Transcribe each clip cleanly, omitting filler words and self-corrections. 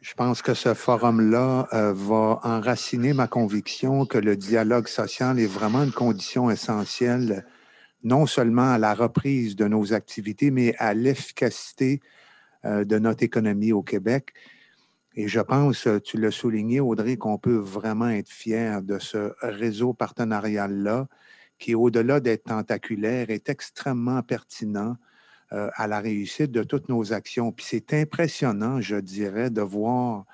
Je pense que ce forum-là va enraciner ma conviction que le dialogue social est vraiment une condition essentielle, non seulement à la reprise de nos activités, mais à l'efficacité de notre économie au Québec. Et je pense, tu l'as souligné, Audrey, qu'on peut vraiment être fier de ce réseau partenarial-là, qui, au-delà d'être tentaculaire, est extrêmement pertinent à la réussite de toutes nos actions. Puis c'est impressionnant, je dirais, de voir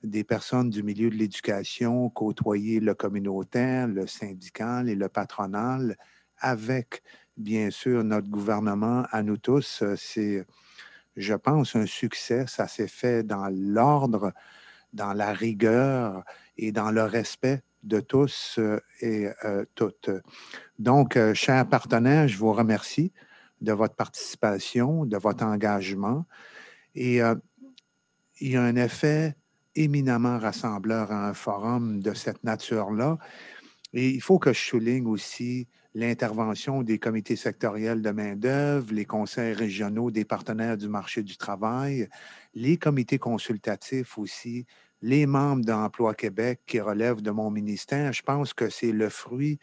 des personnes du milieu de l'éducation côtoyer le communautaire, le syndical et le patronal avec, bien sûr, notre gouvernement à nous tous. C'est, je pense, un succès. Ça s'est fait dans l'ordre, dans la rigueur et dans le respect de tous et toutes. Donc, chers partenaires, je vous remercie de votre participation, de votre engagement. Et il y a un effet éminemment rassembleur à un forum de cette nature-là. Et il faut que je souligne aussi l'intervention des comités sectoriels de main-d'œuvre, les conseils régionaux des partenaires du marché du travail, les comités consultatifs aussi, les membres d'Emploi Québec qui relèvent de mon ministère. Je pense que c'est le fruit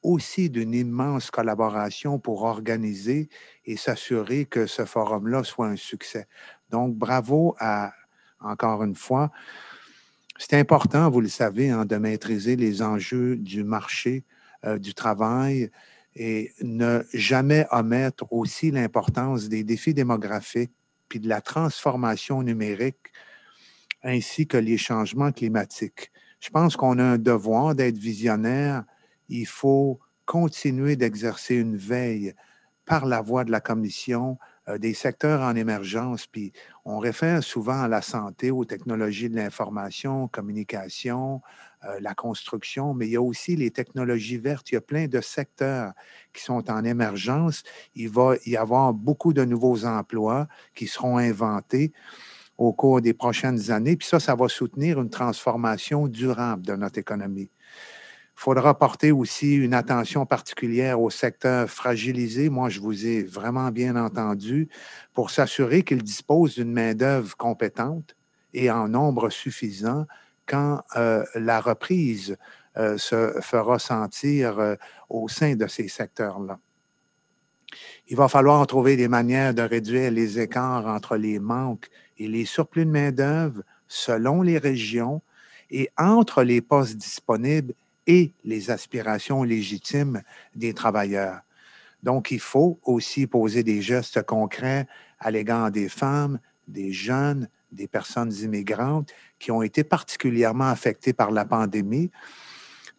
aussi d'une immense collaboration pour organiser et s'assurer que ce forum-là soit un succès. Donc, bravo à, encore une fois, c'est important, vous le savez, hein, de maîtriser les enjeux du marché du travail et ne jamais omettre aussi l'importance des défis démographiques puis de la transformation numérique ainsi que les changements climatiques. Je pense qu'on a un devoir d'être visionnaire. Il faut continuer d'exercer une veille par la voie de la Commission des secteurs en émergence. Puis on réfère souvent à la santé, aux technologies de l'information, communication, la construction, mais il y a aussi les technologies vertes. Il y a plein de secteurs qui sont en émergence. Il va y avoir beaucoup de nouveaux emplois qui seront inventés au cours des prochaines années. Puis ça va soutenir une transformation durable de notre économie. Il faudra porter aussi une attention particulière au secteur fragilisé. Moi, je vous ai vraiment bien entendu pour s'assurer qu'il dispose d'une main-d'œuvre compétente et en nombre suffisant quand la reprise se fera sentir au sein de ces secteurs-là. Il va falloir trouver des manières de réduire les écarts entre les manques et les surplus de main-d'œuvre selon les régions et entre les postes disponibles et les aspirations légitimes des travailleurs. Donc, il faut aussi poser des gestes concrets à l'égard des femmes, des jeunes, des personnes immigrantes qui ont été particulièrement affectées par la pandémie,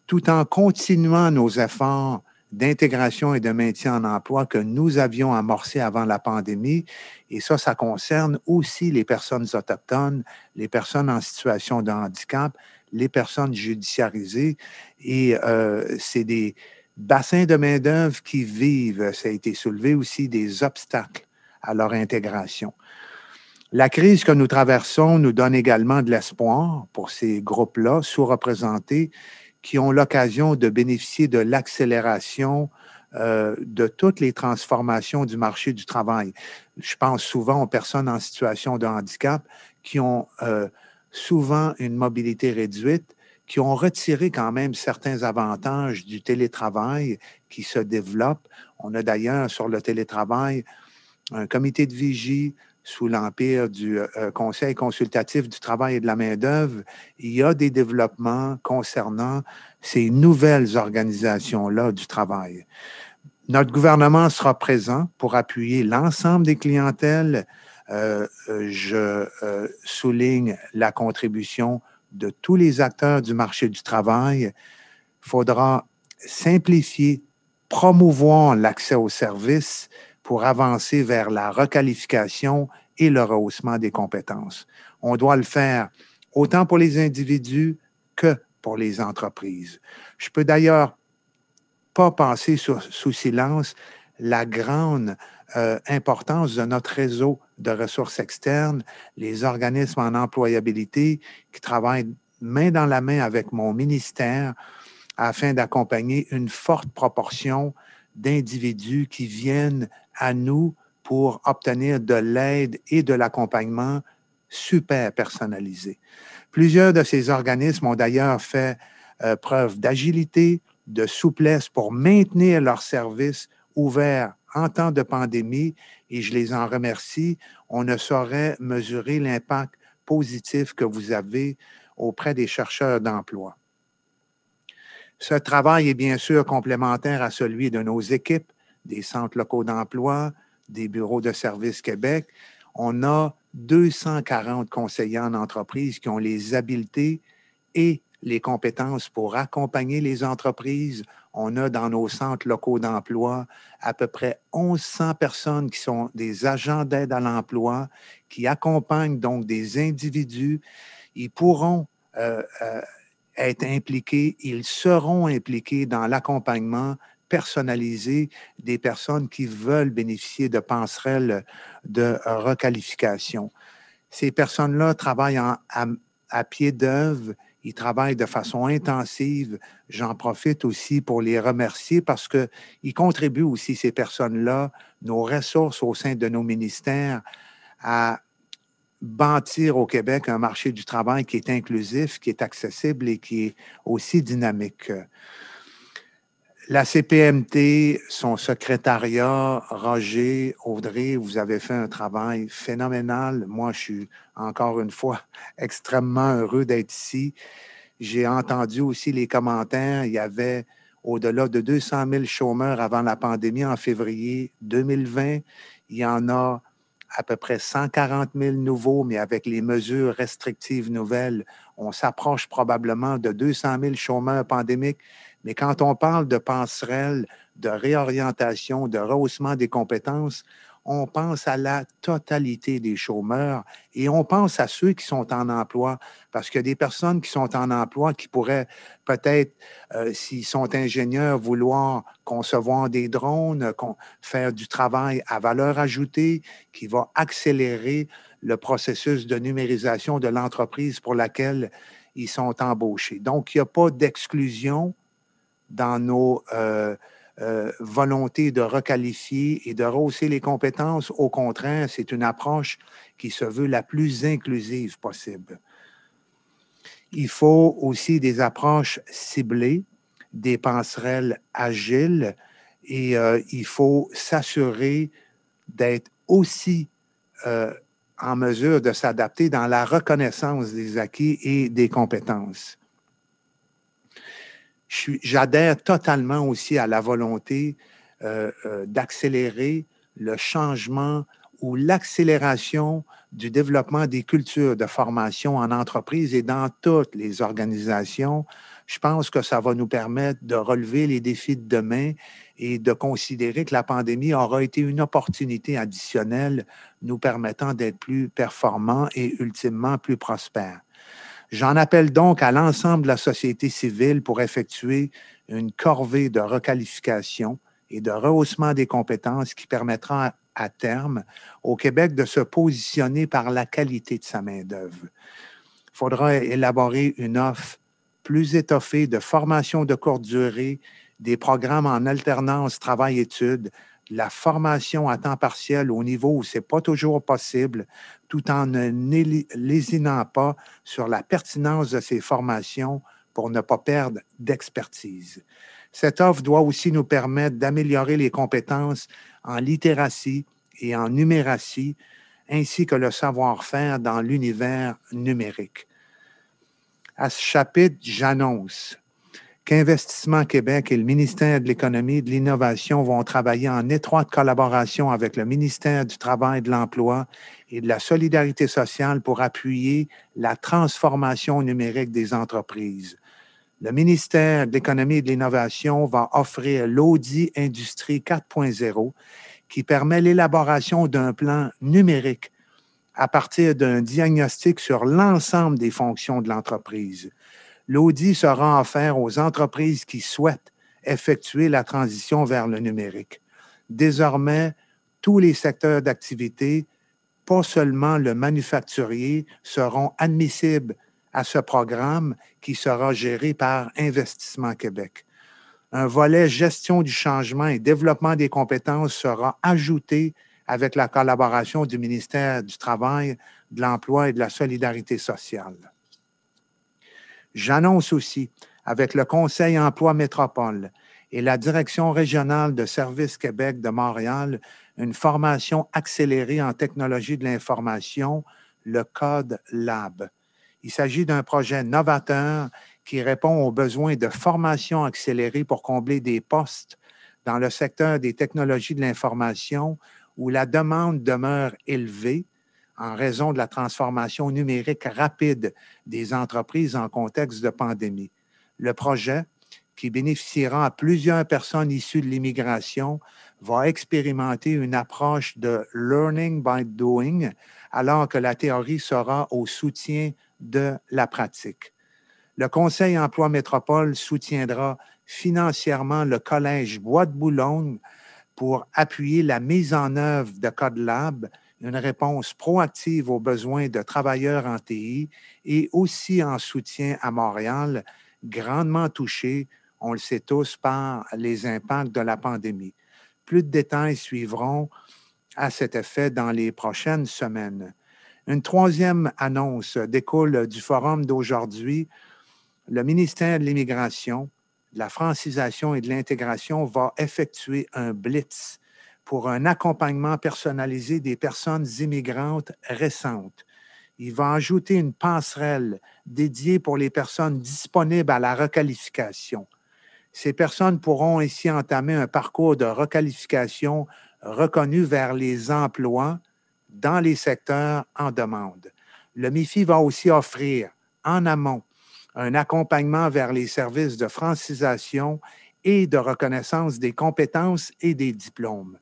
tout en continuant nos efforts d'intégration et de maintien en emploi que nous avions amorcés avant la pandémie. Et ça concerne aussi les personnes autochtones, les personnes en situation de handicap, les personnes judiciarisées. Et c'est des bassins de main-d'œuvre qui vivent, ça a été soulevé aussi, des obstacles à leur intégration. La crise que nous traversons nous donne également de l'espoir pour ces groupes-là sous-représentés qui ont l'occasion de bénéficier de l'accélération de toutes les transformations du marché du travail. Je pense souvent aux personnes en situation de handicap qui ont souvent une mobilité réduite, qui ont retiré quand même certains avantages du télétravail qui se développe. On a d'ailleurs sur le télétravail un comité de vigie sous l'empire du Conseil consultatif du travail et de la main-d'œuvre. Il y a des développements concernant ces nouvelles organisations-là du travail. Notre gouvernement sera présent pour appuyer l'ensemble des clientèles. Je souligne la contribution de tous les acteurs du marché du travail. Il faudra simplifier, promouvoir l'accès aux services pour avancer vers la requalification et le rehaussement des compétences. On doit le faire autant pour les individus que pour les entreprises. Je peux d'ailleurs pas passer sous silence la grande importance de notre réseau de ressources externes, les organismes en employabilité qui travaillent main dans la main avec mon ministère afin d'accompagner une forte proportion d'individus qui viennent à nous pour obtenir de l'aide et de l'accompagnement super personnalisé. Plusieurs de ces organismes ont d'ailleurs fait preuve d'agilité, de souplesse pour maintenir leurs services ouverts en temps de pandémie et je les en remercie. On ne saurait mesurer l'impact positif que vous avez auprès des chercheurs d'emploi. Ce travail est bien sûr complémentaire à celui de nos équipes, des centres locaux d'emploi, des bureaux de services Québec. On a 240 conseillers en entreprise qui ont les habiletés et les compétences pour accompagner les entreprises. On a dans nos centres locaux d'emploi à peu près 1100 personnes qui sont des agents d'aide à l'emploi, qui accompagnent donc des individus. Ils pourront être impliqués, ils seront impliqués dans l'accompagnement personnalisé des personnes qui veulent bénéficier de passerelles de requalification. Ces personnes-là travaillent à pied d'œuvre, ils travaillent de façon intensive. J'en profite aussi pour les remercier parce qu'ils contribuent aussi, ces personnes-là, nos ressources au sein de nos ministères, à bâtir au Québec un marché du travail qui est inclusif, qui est accessible et qui est aussi dynamique. La CPMT, son secrétariat, Roger, Audrey, vous avez fait un travail phénoménal. Moi, je suis encore une fois extrêmement heureux d'être ici. J'ai entendu aussi les commentaires. Il y avait au-delà de 200 000 chômeurs avant la pandémie en février 2020. Il y en a à peu près 140 000 nouveaux, mais avec les mesures restrictives nouvelles, on s'approche probablement de 200 000 chômeurs pandémiques. Mais quand on parle de passerelle, de réorientation, de rehaussement des compétences, on pense à la totalité des chômeurs et on pense à ceux qui sont en emploi parce qu'il y a des personnes qui sont en emploi qui pourraient peut-être, s'ils sont ingénieurs, vouloir concevoir des drones, faire du travail à valeur ajoutée qui va accélérer le processus de numérisation de l'entreprise pour laquelle ils sont embauchés. Donc, il n'y a pas d'exclusion dans nos volontés de requalifier et de rehausser les compétences. Au contraire, c'est une approche qui se veut la plus inclusive possible. Il faut aussi des approches ciblées, des passerelles agiles et il faut s'assurer d'être aussi en mesure de s'adapter dans la reconnaissance des acquis et des compétences. J'adhère totalement aussi à la volonté d'accélérer le changement ou l'accélération du développement des cultures de formation en entreprise et dans toutes les organisations. Je pense que ça va nous permettre de relever les défis de demain et de considérer que la pandémie aura été une opportunité additionnelle nous permettant d'être plus performants et ultimement plus prospères. J'en appelle donc à l'ensemble de la société civile pour effectuer une corvée de requalification et de rehaussement des compétences qui permettra à terme au Québec de se positionner par la qualité de sa main-d'œuvre. Il faudra élaborer une offre plus étoffée de formation de courte durée, des programmes en alternance travail-études, la formation à temps partiel au niveau où ce n'est pas toujours possible, tout en ne lésinant pas sur la pertinence de ces formations pour ne pas perdre d'expertise. Cette offre doit aussi nous permettre d'améliorer les compétences en littératie et en numératie, ainsi que le savoir-faire dans l'univers numérique. À ce chapitre, j'annonce qu'Investissement Québec et le ministère de l'Économie et de l'Innovation vont travailler en étroite collaboration avec le ministère du Travail, de l'Emploi et de la Solidarité sociale pour appuyer la transformation numérique des entreprises. Le ministère de l'Économie et de l'Innovation va offrir l'Audi Industrie 4.0 qui permet l'élaboration d'un plan numérique à partir d'un diagnostic sur l'ensemble des fonctions de l'entreprise. L'Audi sera offert aux entreprises qui souhaitent effectuer la transition vers le numérique. Désormais, tous les secteurs d'activité, pas seulement le manufacturier, seront admissibles à ce programme qui sera géré par Investissement Québec. Un volet gestion du changement et développement des compétences sera ajouté avec la collaboration du ministère du Travail, de l'Emploi et de la Solidarité sociale. J'annonce aussi, avec le Conseil Emploi Métropole et la Direction régionale de Services Québec de Montréal, une formation accélérée en technologie de l'information, le Code Lab. Il s'agit d'un projet novateur qui répond aux besoins de formation accélérée pour combler des postes dans le secteur des technologies de l'information où la demande demeure élevée en raison de la transformation numérique rapide des entreprises en contexte de pandémie. Le projet, qui bénéficiera à plusieurs personnes issues de l'immigration, va expérimenter une approche de learning by doing, alors que la théorie sera au soutien de la pratique. Le Conseil Emploi Métropole soutiendra financièrement le Collège Bois de Boulogne pour appuyer la mise en œuvre de Code Lab, une réponse proactive aux besoins de travailleurs en TI et aussi en soutien à Montréal, grandement touché, on le sait tous, par les impacts de la pandémie. Plus de détails suivront à cet effet dans les prochaines semaines. Une troisième annonce découle du forum d'aujourd'hui. Le ministère de l'Immigration, de la francisation et de l'intégration va effectuer un blitz pour un accompagnement personnalisé des personnes immigrantes récentes. Il va ajouter une passerelle dédiée pour les personnes disponibles à la requalification. Ces personnes pourront ainsi entamer un parcours de requalification reconnu vers les emplois dans les secteurs en demande. Le MIFI va aussi offrir en amont un accompagnement vers les services de francisation et de reconnaissance des compétences et des diplômes.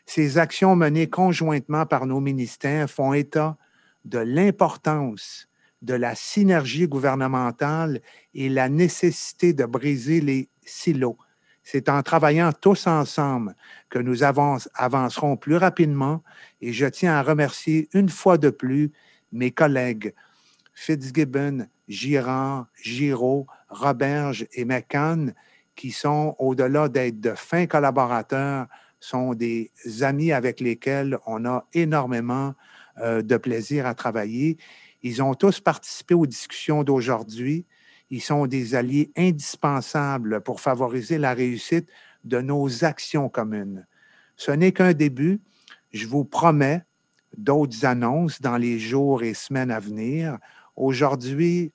Ces actions menées conjointement par nos ministères font état de l'importance de la synergie gouvernementale et la nécessité de briser les silos. C'est en travaillant tous ensemble que nous avancerons plus rapidement et je tiens à remercier une fois de plus mes collègues Fitzgibbon, Girard, Giraud, Roberge et McCann qui sont, au-delà d'être de fins collaborateurs, sont des amis avec lesquels on a énormément de plaisir à travailler. Ils ont tous participé aux discussions d'aujourd'hui. Ils sont des alliés indispensables pour favoriser la réussite de nos actions communes. Ce n'est qu'un début. Je vous promets d'autres annonces dans les jours et semaines à venir. Aujourd'hui,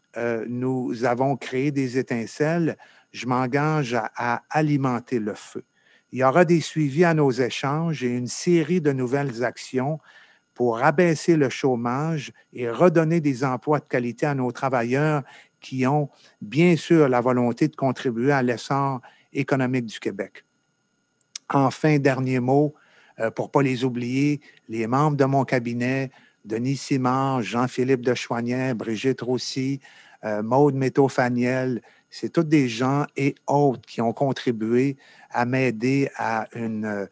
nous avons créé des étincelles. Je m'engage à alimenter le feu. Il y aura des suivis à nos échanges et une série de nouvelles actions pour abaisser le chômage et redonner des emplois de qualité à nos travailleurs qui ont bien sûr la volonté de contribuer à l'essor économique du Québec. Enfin, dernier mot, pour ne pas les oublier, les membres de mon cabinet, Denis Simard, Jean-Philippe de Choignay, Brigitte Roussy, Maude Métaux-Faniel, c'est tous des gens et autres qui ont contribué à m'aider à une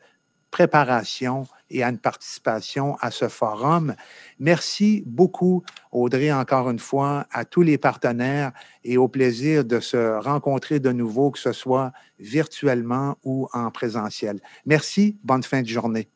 préparation et à une participation à ce forum. Merci beaucoup, Audrey, encore une fois, à tous les partenaires et au plaisir de se rencontrer de nouveau, que ce soit virtuellement ou en présentiel. Merci, bonne fin de journée.